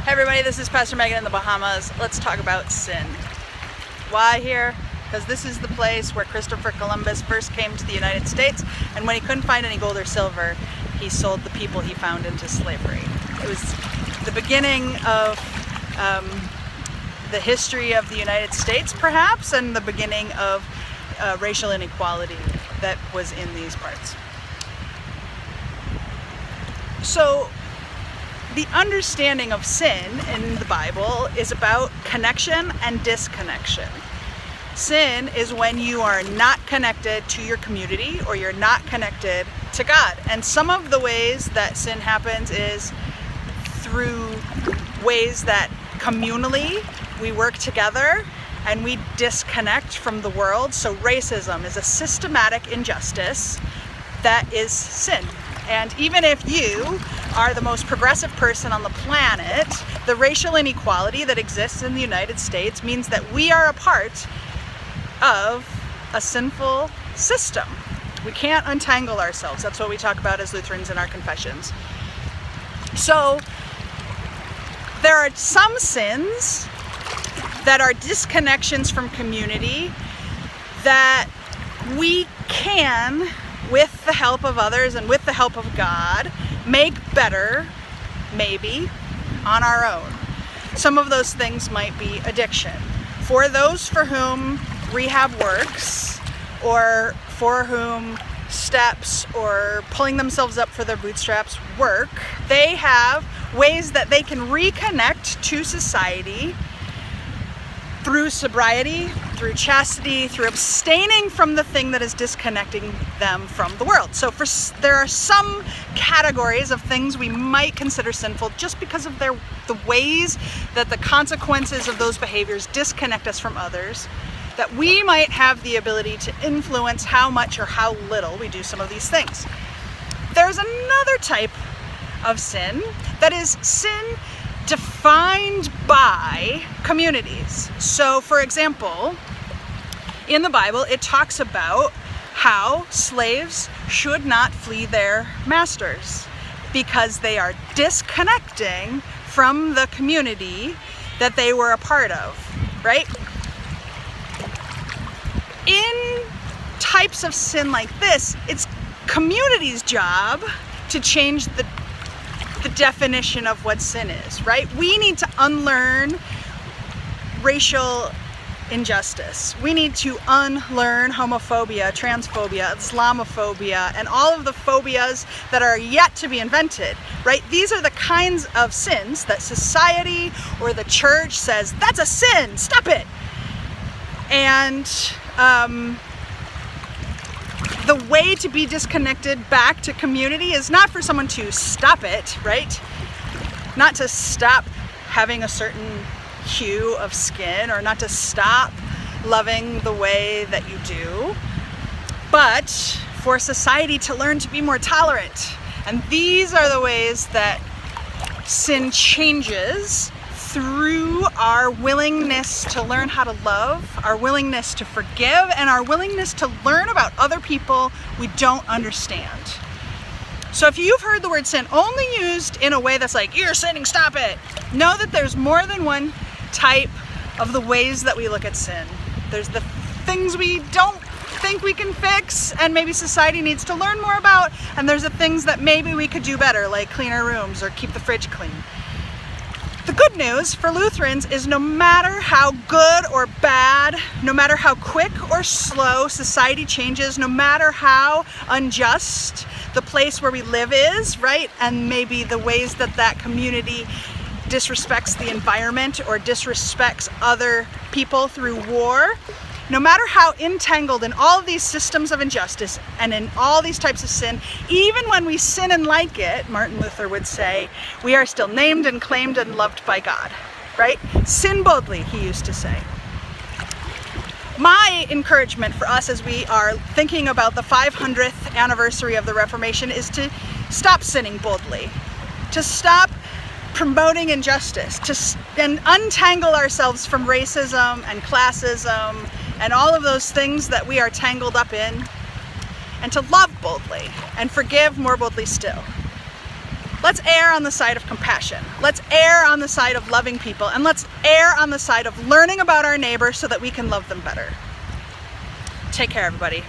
Hey everybody, this is Pastor Megan in the Bahamas. Let's talk about sin. Why here? Because this is the place where Christopher Columbus first came to the United States, and when he couldn't find any gold or silver, he sold the people he found into slavery. It was the beginning of the history of the United States, perhaps, and the beginning of racial inequality that was in these parts. So, the understanding of sin in the Bible is about connection and disconnection. Sin is when you are not connected to your community or you're not connected to God. And some of the ways that sin happens is through ways that communally we work together and we disconnect from the world. So racism is a systematic injustice that is sin. And even if you are the most progressive person on the planet, the racial inequality that exists in the United States means that we are a part of a sinful system. We can't untangle ourselves. That's what we talk about as Lutherans in our confessions. So there are some sins that are disconnections from community that we can, with the help of others and with the help of God, make better, maybe, on our own. Some of those things might be addiction. For those for whom rehab works, or for whom steps or pulling themselves up for their bootstraps work, they have ways that they can reconnect to society through sobriety, through chastity, through abstaining from the thing that is disconnecting them from the world. So there are some categories of things we might consider sinful just because of the ways that the consequences of those behaviors disconnect us from others, that we might have the ability to influence how much or how little we do some of these things. There's another type of sin that is sin defined by communities. So, for example, in the Bible, it talks about how slaves should not flee their masters because they are disconnecting from the community that they were a part of, right? In types of sin like this, it's community's job to change the definition of what sin is, right? We need to unlearn racial injustice. We need to unlearn homophobia, transphobia, Islamophobia, and all of the phobias that are yet to be invented, right? These are the kinds of sins that society or the church says, that's a sin, stop it. And the way to be disconnected back to community is not for someone to stop it, right? Not to stop having a certain hue of skin or not to stop loving the way that you do, but for society to learn to be more tolerant. And these are the ways that sin changes through our willingness to learn how to love, our willingness to forgive, and our willingness to learn about other people we don't understand. So if you've heard the word sin only used in a way that's like, you're sinning, stop it, know that there's more than one type of the ways that we look at sin. There's the things we don't think we can fix and maybe society needs to learn more about, and there's the things that maybe we could do better, like clean our rooms or keep the fridge clean. The good news for Lutherans is no matter how good or bad, no matter how quick or slow society changes, no matter how unjust the place where we live is, right? And maybe the ways that that community disrespects the environment or disrespects other people through war, no matter how entangled in all of these systems of injustice and in all these types of sin, even when we sin and like it, Martin Luther would say, we are still named and claimed and loved by God, right? Sin boldly, he used to say. My encouragement for us as we are thinking about the 500th anniversary of the Reformation is to stop sinning boldly, to stop promoting injustice, and untangle ourselves from racism and classism and all of those things that we are tangled up in, and to love boldly and forgive more boldly still. Let's err on the side of compassion. Let's err on the side of loving people, and let's err on the side of learning about our neighbor so that we can love them better. Take care, everybody.